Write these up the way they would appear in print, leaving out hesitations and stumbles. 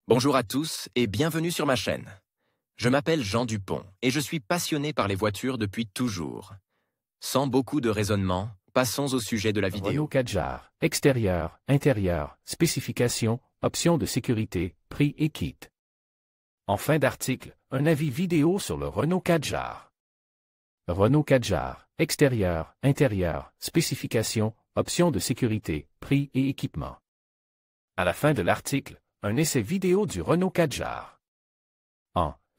Bonjour à tous et bienvenue sur ma chaîne. Je m'appelle Jean Dupont et je suis passionné par les voitures depuis toujours. Sans beaucoup de raisonnement, passons au sujet de la vidéo. Renault Kadjar, extérieur, intérieur, spécifications, options de sécurité, prix et kit. En fin d'article, un avis vidéo sur le Renault Kadjar. Renault Kadjar, extérieur, intérieur, spécifications, options de sécurité, prix et équipement. À la fin de l'article, un essai vidéo du Renault Kadjar.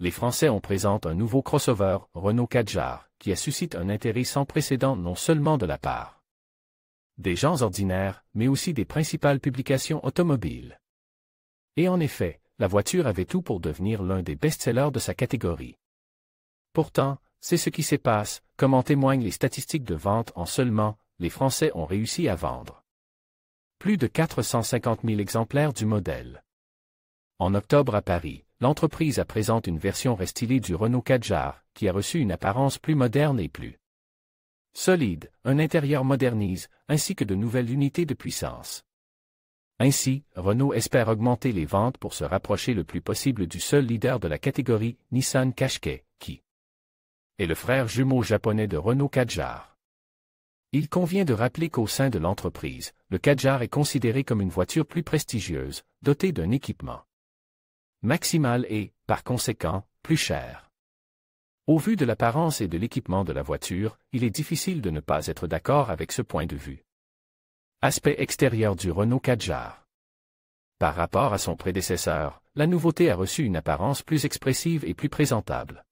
Les Français ont présenté un nouveau crossover, Renault Kadjar, qui a suscité un intérêt sans précédent non seulement de la part des gens ordinaires, mais aussi des principales publications automobiles. Et en effet, la voiture avait tout pour devenir l'un des best-sellers de sa catégorie. Pourtant, c'est ce qui se passe, comme en témoignent les statistiques de vente en seulement, les Français ont réussi à vendre plus de 450 000 exemplaires du modèle. En octobre à Paris, l'entreprise a présenté une version restylée du Renault Kadjar, qui a reçu une apparence plus moderne et plus solide, un intérieur modernise, ainsi que de nouvelles unités de puissance. Ainsi, Renault espère augmenter les ventes pour se rapprocher le plus possible du seul leader de la catégorie, Nissan Qashqai, qui est le frère jumeau japonais de Renault Kadjar. Il convient de rappeler qu'au sein de l'entreprise, le Kadjar est considéré comme une voiture plus prestigieuse, dotée d'un équipement maximal et, par conséquent, plus cher. Au vu de l'apparence et de l'équipement de la voiture, il est difficile de ne pas être d'accord avec ce point de vue. Aspect extérieur du Renault Kadjar. Par rapport à son prédécesseur, la nouveauté a reçu une apparence plus expressive et plus présentable.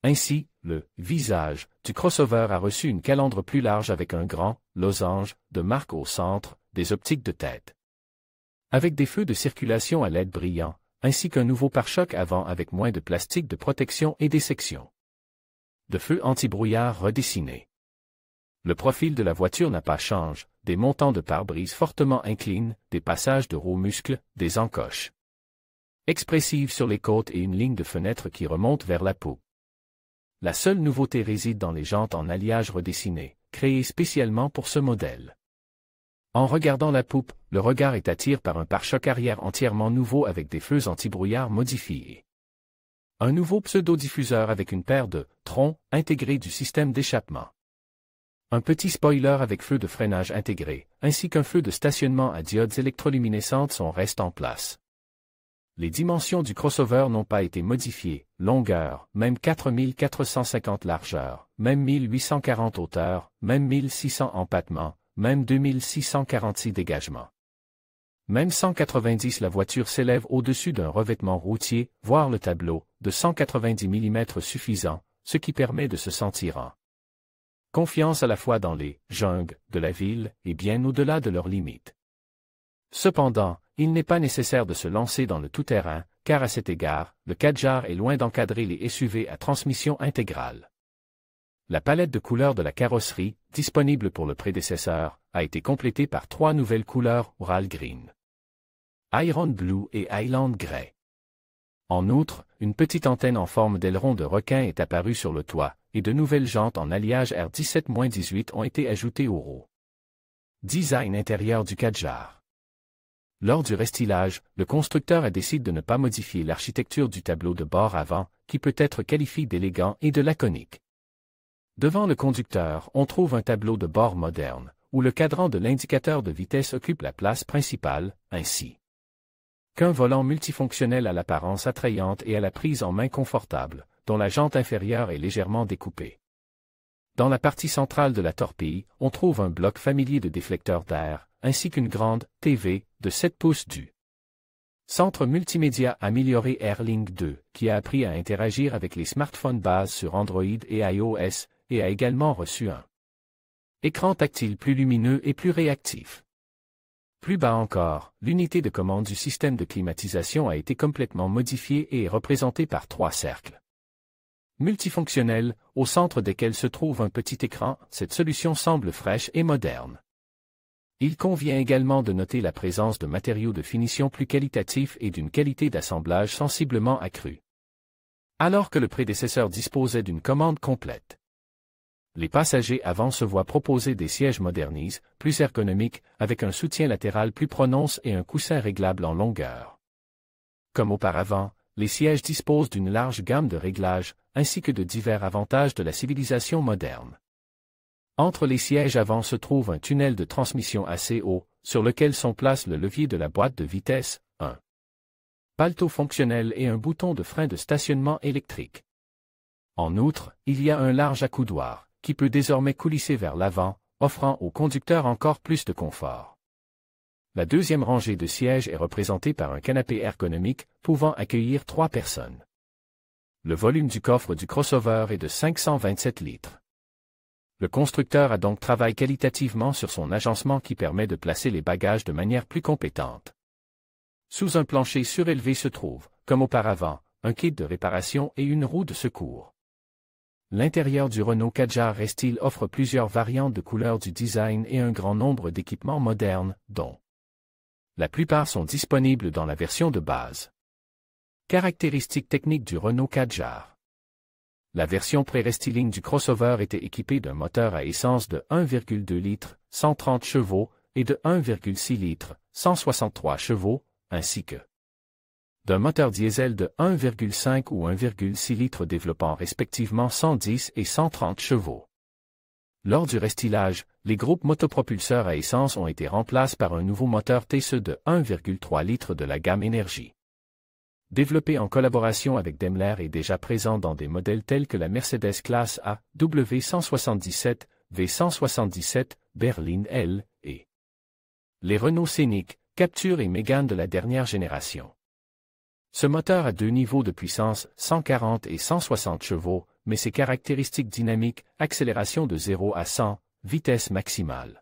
Ainsi, le visage du crossover a reçu une calandre plus large avec un grand losange de marque au centre, des optiques de tête, avec des feux de circulation à LED brillants, ainsi qu'un nouveau pare-choc avant avec moins de plastique de protection et des sections de feux anti-brouillard redessinés. Le profil de la voiture n'a pas changé, des montants de pare-brise fortement inclinés, des passages de roues muscles, des encoches expressives sur les côtes et une ligne de fenêtre qui remonte vers la poupe. La seule nouveauté réside dans les jantes en alliage redessiné, créées spécialement pour ce modèle. En regardant la poupe, le regard est attiré par un pare-choc arrière entièrement nouveau avec des feux anti-brouillard modifiés. Un nouveau pseudo-diffuseur avec une paire de troncs intégrés du système d'échappement. Un petit spoiler avec feu de freinage intégré, ainsi qu'un feu de stationnement à diodes électroluminescentes restent en place. Les dimensions du crossover n'ont pas été modifiées, longueur, même 4450 largeur, même 1840 hauteur, même 1600 empattement, même 2646 dégagements. Même 190 la voiture s'élève au-dessus d'un revêtement routier, voire le tableau, de 190 mm suffisant, ce qui permet de se sentir en confiance à la fois dans les jungles de la ville et bien au-delà de leurs limites. Cependant, il n'est pas nécessaire de se lancer dans le tout-terrain, car à cet égard, le Kadjar est loin d'encadrer les SUV à transmission intégrale. La palette de couleurs de la carrosserie, disponible pour le prédécesseur, a été complétée par 3 nouvelles couleurs Ural Green, Iron Blue et Highland Grey. En outre, une petite antenne en forme d'aileron de requin est apparue sur le toit, et de nouvelles jantes en alliage R17-18 ont été ajoutées au roues. Design intérieur du Kadjar. Lors du restylage, le constructeur a décidé de ne pas modifier l'architecture du tableau de bord avant, qui peut être qualifié d'élégant et de laconique. Devant le conducteur, on trouve un tableau de bord moderne, où le cadran de l'indicateur de vitesse occupe la place principale, ainsi qu'un volant multifonctionnel à l'apparence attrayante et à la prise en main confortable, dont la jante inférieure est légèrement découpée. Dans la partie centrale de la torpille, on trouve un bloc familier de déflecteurs d'air, ainsi qu'une grande TV de 7 pouces du centre multimédia amélioré AirLink 2, qui a appris à interagir avec les smartphones bases sur Android et iOS, et a également reçu un écran tactile plus lumineux et plus réactif. Plus bas encore, l'unité de commande du système de climatisation a été complètement modifiée et est représentée par 3 cercles multifonctionnels, au centre desquels se trouve un petit écran. Cette solution semble fraîche et moderne. Il convient également de noter la présence de matériaux de finition plus qualitatifs et d'une qualité d'assemblage sensiblement accrue. Alors que le prédécesseur disposait d'une commande complète. Les passagers avant se voient proposer des sièges modernisés, plus ergonomiques, avec un soutien latéral plus prononcé et un coussin réglable en longueur. Comme auparavant, les sièges disposent d'une large gamme de réglages, ainsi que de divers avantages de la civilisation moderne. Entre les sièges avant se trouve un tunnel de transmission assez haut, sur lequel sont place le levier de la boîte de vitesse, un paletot fonctionnel et un bouton de frein de stationnement électrique. En outre, il y a un large accoudoir, qui peut désormais coulisser vers l'avant, offrant au conducteur encore plus de confort. La deuxième rangée de sièges est représentée par un canapé ergonomique, pouvant accueillir 3 personnes. Le volume du coffre du crossover est de 527 litres. Le constructeur a donc travaillé qualitativement sur son agencement qui permet de placer les bagages de manière plus compétente. Sous un plancher surélevé se trouve, comme auparavant, un kit de réparation et une roue de secours. L'intérieur du Renault Kadjar R-Style offre plusieurs variantes de couleurs du design et un grand nombre d'équipements modernes, dont la plupart sont disponibles dans la version de base. Caractéristiques techniques du Renault Kadjar. La version pré-restyling du crossover était équipée d'un moteur à essence de 1,2 litres, 130 chevaux, et de 1,6 litres, 163 chevaux, ainsi que d'un moteur diesel de 1,5 ou 1,6 litres développant respectivement 110 et 130 chevaux. Lors du restylage, les groupes motopropulseurs à essence ont été remplacés par un nouveau moteur TSE de 1,3 litres de la gamme Énergie. Développé en collaboration avec Daimler et déjà présent dans des modèles tels que la Mercedes Classe A, W177, V177, Berline L, et les Renault Scénic, Captur et Mégane de la dernière génération. Ce moteur a 2 niveaux de puissance, 140 et 160 chevaux, mais ses caractéristiques dynamiques, accélération de 0 à 100, vitesse maximale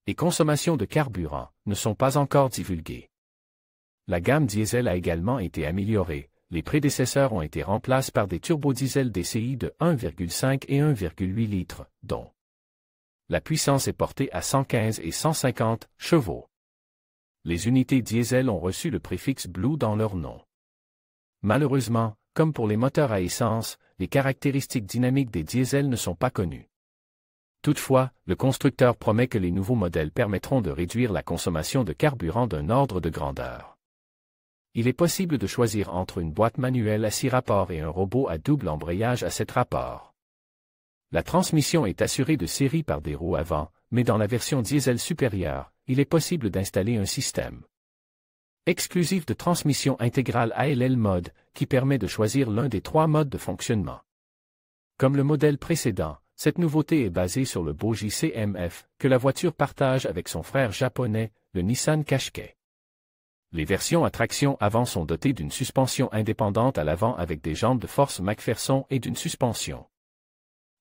et consommation de carburant, ne sont pas encore divulguées. La gamme diesel a également été améliorée, les prédécesseurs ont été remplacés par des turbodiesels DCI de 1,5 et 1,8 litres, dont la puissance est portée à 115 et 150 chevaux. Les unités diesel ont reçu le préfixe Blue dans leur nom. Malheureusement, comme pour les moteurs à essence, les caractéristiques dynamiques des diesels ne sont pas connues. Toutefois, le constructeur promet que les nouveaux modèles permettront de réduire la consommation de carburant d'un ordre de grandeur. Il est possible de choisir entre une boîte manuelle à 6 rapports et un robot à double embrayage à 7 rapports. La transmission est assurée de série par des roues avant, mais dans la version diesel supérieure, il est possible d'installer un système exclusif de transmission intégrale ALL mode, qui permet de choisir l'un des 3 modes de fonctionnement. Comme le modèle précédent, cette nouveauté est basée sur le Boji CMF, que la voiture partage avec son frère japonais, le Nissan Qashqai. Les versions à traction avant sont dotées d'une suspension indépendante à l'avant avec des jambes de force McPherson et d'une suspension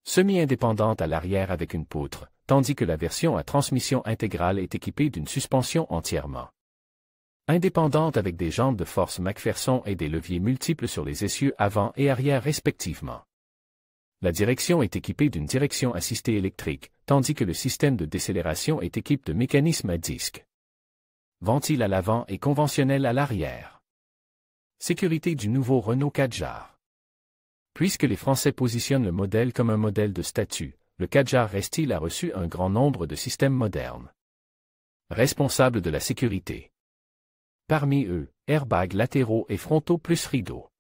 semi-indépendante à l'arrière avec une poutre, tandis que la version à transmission intégrale est équipée d'une suspension entièrement indépendante avec des jambes de force McPherson et des leviers multiples sur les essieux avant et arrière respectivement. La direction est équipée d'une direction assistée électrique, tandis que le système de décélération est équipé de mécanismes à disque. Ventile à l'avant et conventionnel à l'arrière. Sécurité du nouveau Renault Kadjar. Puisque les Français positionnent le modèle comme un modèle de statut, le Kadjar R-Style a reçu un grand nombre de systèmes modernes responsables de la sécurité. Parmi eux, airbags latéraux et frontaux plus rideaux.